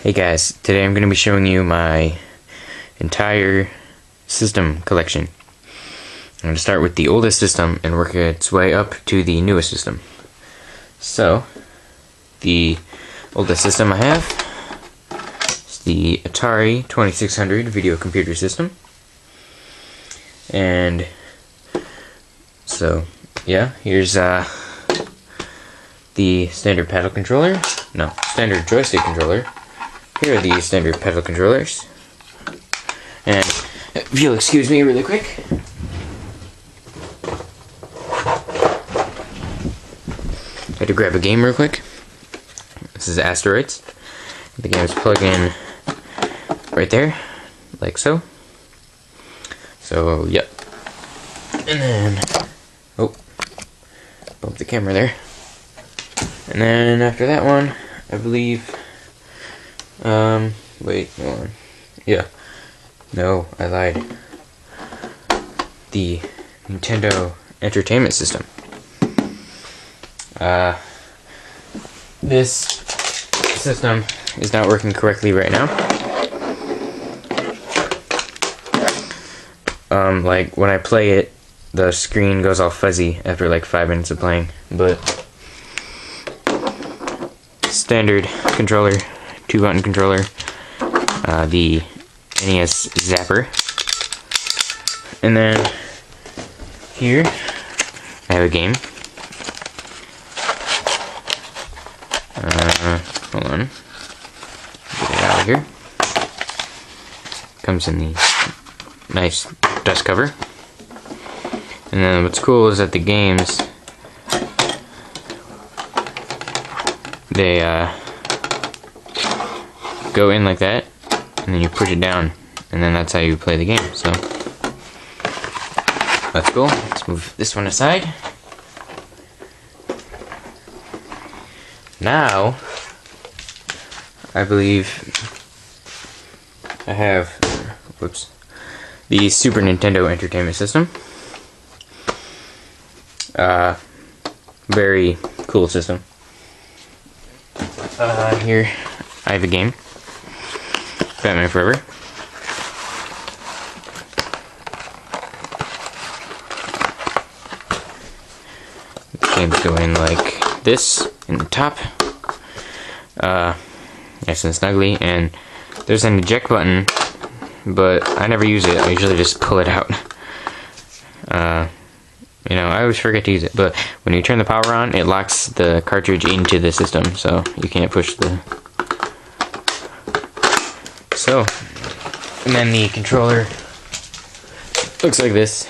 Hey guys, today I'm going to be showing you my entire system collection. I'm going to start with the oldest system and work its way up to the newest system. So, the oldest system I have is the Atari 2600 video computer system. And so, yeah, here's the standard paddle controller. No, standard joystick controller. Here are the standard pedal controllers. And if you'll excuse me really quick. I had to grab a game real quick. This is Asteroids. The game is plugged in right there, like so. So, yep. And then, oh, bump the camera there. And then after that one, I believe, wait, hold on. Yeah. No, I lied. The Nintendo Entertainment System. This system is not working correctly right now. Like, when I play it, the screen goes all fuzzy after like 5 minutes of playing, but standard controller, 2-button controller, the NES Zapper, and then here I have a game. Hold on, get it out of here. Comes in the nice dust cover, and then what's cool is that the games, they go in like that, and then you push it down, and then that's how you play the game. So that's cool. Let's move this one aside. Now I believe I have, whoops, the Super Nintendo Entertainment System. Very cool system. Here I have a game, Batman Forever. The games go in like this in the top, nice and snugly, and there's an eject button, but I never use it. I usually just pull it out. You know, I always forget to use it, but when you turn the power on, it locks the cartridge into the system, so you can't push the... So, and then the controller looks like this.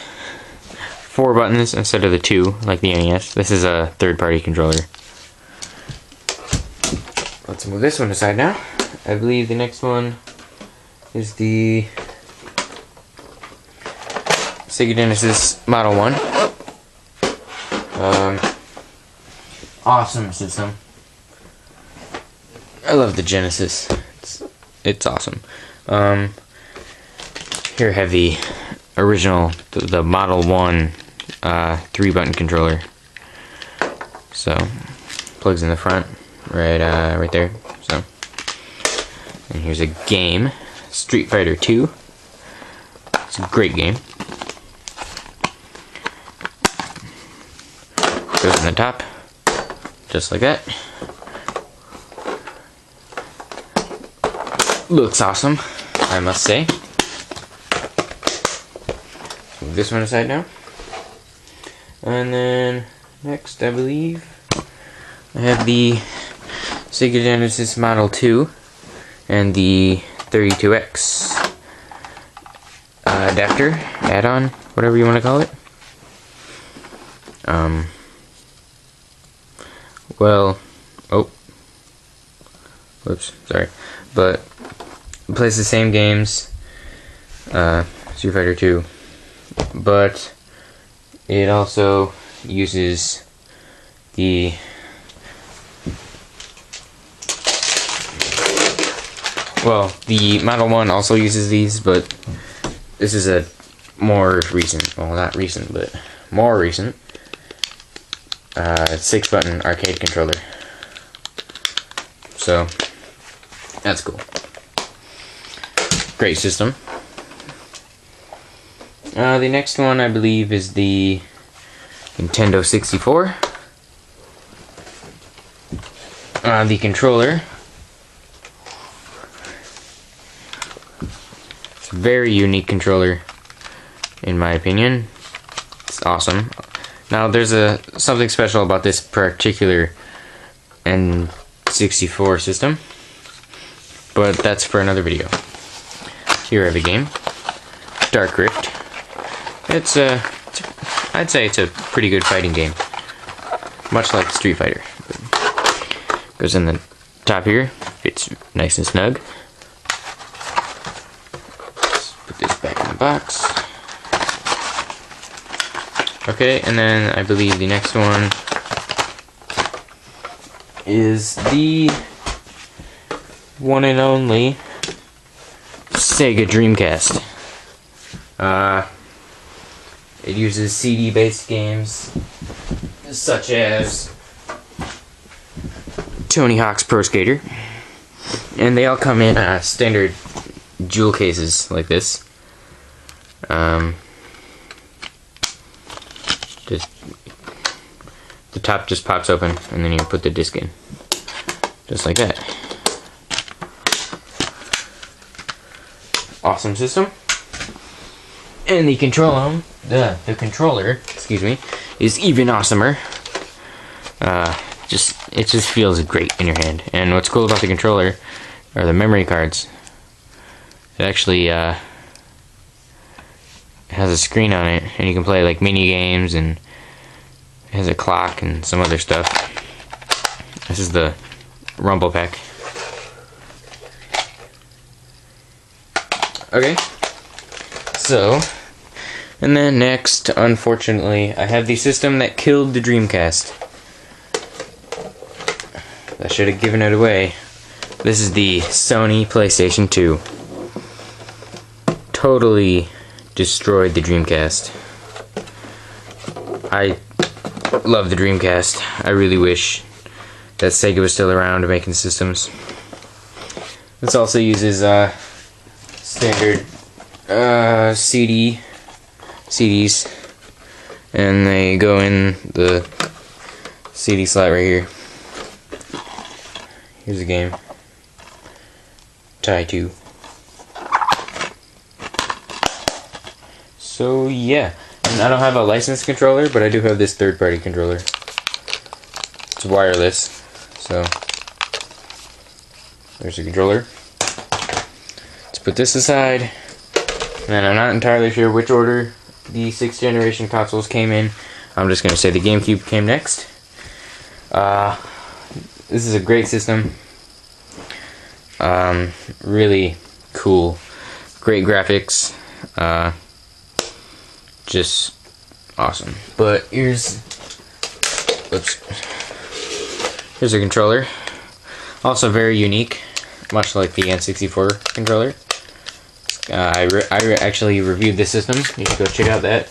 4 buttons instead of the 2, like the NES. This is a third-party controller. Let's move this one aside now. I believe the next one is the Sega Genesis Model 1. Awesome system. I love the Genesis. It's awesome. Here I have the original, the Model 1 3-button controller. So, plugs in the front, right there. So, and here's a game, Street Fighter 2. It's a great game. Goes in the top, just like that. Looks awesome, I must say. Move this one aside now. And then next, I believe, I have the Sega Genesis Model 2 and the 32X adapter, add-on, whatever you want to call it. Well, oh, whoops, sorry, but it plays the same games, Street Fighter 2, but it also uses the Model 1 also uses these, but this is a more recent, well, not recent, but more recent 6-button arcade controller. So That's cool. Great system. The next one, I believe, is the Nintendo 64. The controller. It's a very unique controller, in my opinion. It's awesome. Now, there's something special about this particular N64 system, but that's for another video. Here I have a game, Dark Rift. I'd say it's a pretty good fighting game, much like Street Fighter. Goes in the top here, fits nice and snug. Let's put this back in the box. Okay, and then I believe the next one is the one and only Sega Dreamcast. It uses CD-based games such as Tony Hawk's Pro Skater, and they all come in standard jewel cases like this. Just the top just pops open, and then you put the disc in, just like that. Awesome system. And the controller, excuse me, is even awesomer. It just feels great in your hand. And what's cool about the controller are the memory cards. It actually has a screen on it, and you can play like mini games, and it has a clock and some other stuff. This is the Rumble Pack. Okay, so, and then next, unfortunately, I have the system that killed the Dreamcast. I should have given it away. This is the Sony PlayStation 2. Totally destroyed the Dreamcast. I love the Dreamcast. I really wish that Sega was still around making systems. This also uses standard CDs, and they go in the CD slot right here. Here's a game, Tie 2. So yeah, and I don't have a licensed controller, but I do have this third-party controller. It's wireless, so there's a controller. Let's put this aside. And then I'm not entirely sure which order the 6th generation consoles came in. I'm just going to say the GameCube came next. This is a great system. Really cool. Great graphics. Just awesome. But here's a controller. Also very unique, much like the N64 controller. I actually reviewed this system. You should go check out that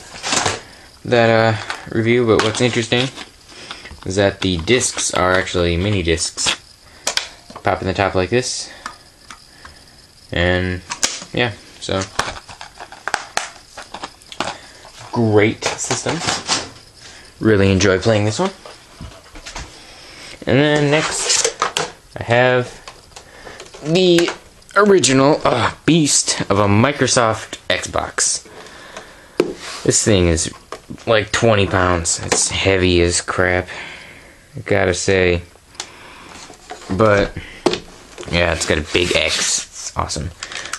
review. But what's interesting is that the discs are actually mini discs. Pop in the top like this, and yeah, so great system. Really enjoy playing this one. And then next, I have the original beast of a Microsoft Xbox. This thing is like 20 pounds. It's heavy as crap, I gotta say. But yeah, it's got a big X. It's awesome.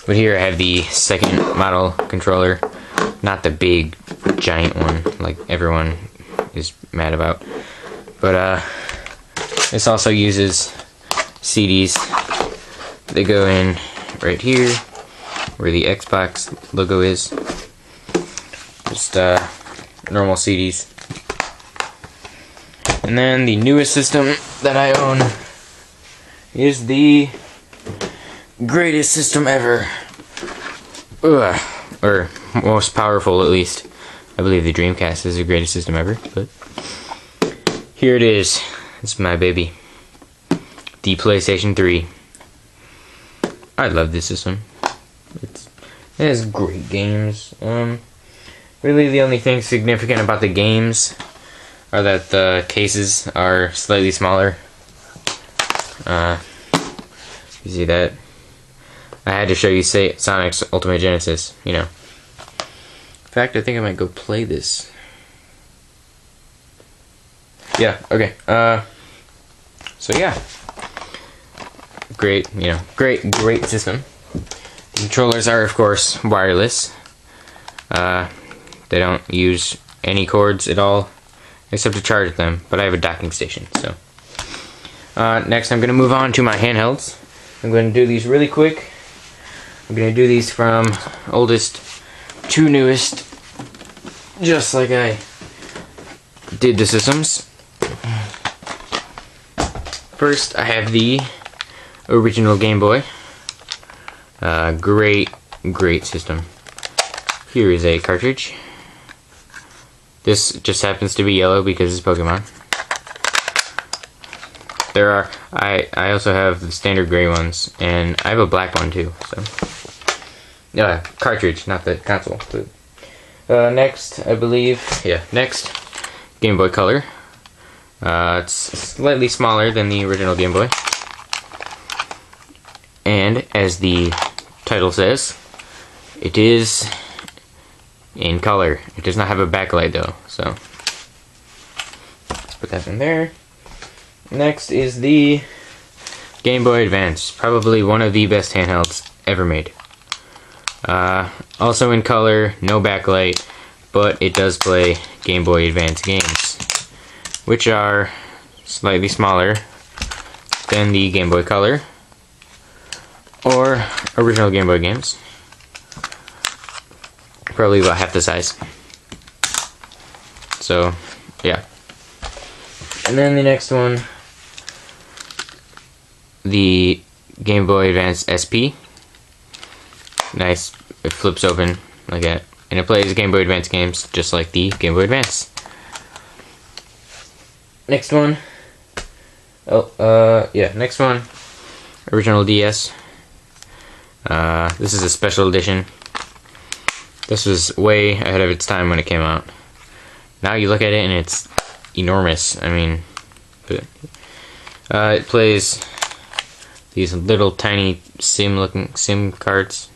But here I have the second model controller, not the big giant one like everyone is mad about. But this also uses CDs. They go in right here where the Xbox logo is. Just normal CDs. And then the newest system that I own is the greatest system ever. Or most powerful, at least. I believe the Dreamcast is the greatest system ever, but here it is. It's my baby. The PlayStation 3. I love this system. It has great games. Really the only thing significant about the games are that the cases are slightly smaller. You see that? I had to show you Sonic's Ultimate Genesis, you know. In fact, I think I might go play this. Yeah, okay. So yeah. Great, you know, great system. The controllers are, of course, wireless. They don't use any cords at all, except to charge them, but I have a docking station, so. Next, I'm going to move on to my handhelds. I'm going to do these really quick. I'm going to do these from oldest to newest, just like I did the systems. First, I have the original Game Boy. Great system. Here is a cartridge. This just happens to be yellow because it's Pokemon. There are, I also have the standard gray ones, and I have a black one too, so. Yeah, cartridge, not the console. Next, I believe, next, Game Boy Color. It's slightly smaller than the original Game Boy. And, as the title says, it is in color. It does not have a backlight though, so. Let's put that in there. Next is the Game Boy Advance, probably one of the best handhelds ever made. Also in color, no backlight, but it does play Game Boy Advance games, which are slightly smaller than the Game Boy Color or original Game Boy games. Probably about half the size. So, yeah. And then the next one, the Game Boy Advance SP. Nice, it flips open like that. And it plays Game Boy Advance games just like the Game Boy Advance. Next one. Next one. Original DS. This is a special edition. This was way ahead of its time when it came out. Now you look at it and it's enormous. I mean, it plays these little tiny SIM cards.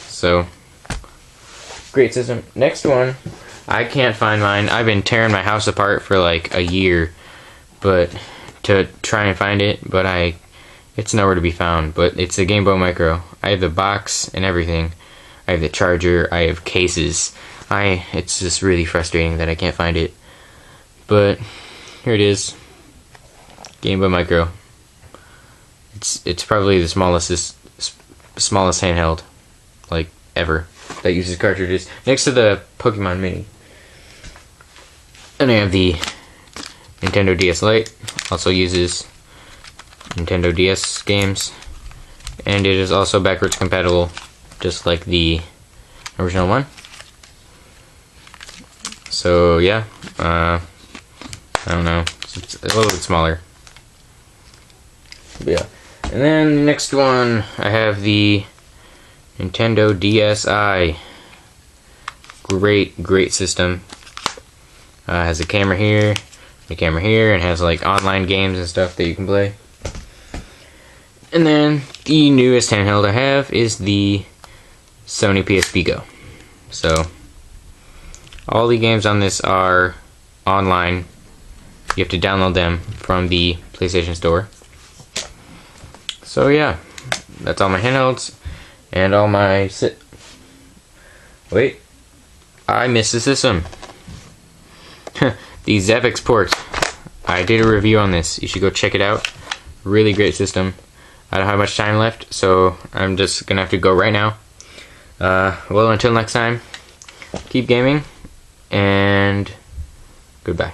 So, great system. Next one, I can't find mine. I've been tearing my house apart for like a year, but to try and find it, but it's nowhere to be found. But it's a Game Boy Micro. I have the box and everything. I have the charger. I have cases. It's just really frustrating that I can't find it. But here it is. Game Boy Micro. It's probably the smallest handheld like ever that uses cartridges, next to the Pokemon Mini. And I have the Nintendo DS Lite, also uses Nintendo DS games, and it is also backwards compatible, just like the original one. So yeah, I don't know, it's a little bit smaller. But yeah, and then the next one, I have the Nintendo DSi. Great system. Has a camera here, and has like online games and stuff that you can play. And then the newest handheld I have is the Sony PSP Go. So all the games on this are online. You have to download them from the PlayStation Store. So yeah, that's all my handhelds. And all my Wait, I missed the system. The Zapix port. I did a review on this. You should go check it out. Really great system. I don't have much time left, so I'm just gonna have to go right now. Well, until next time, keep gaming, and goodbye.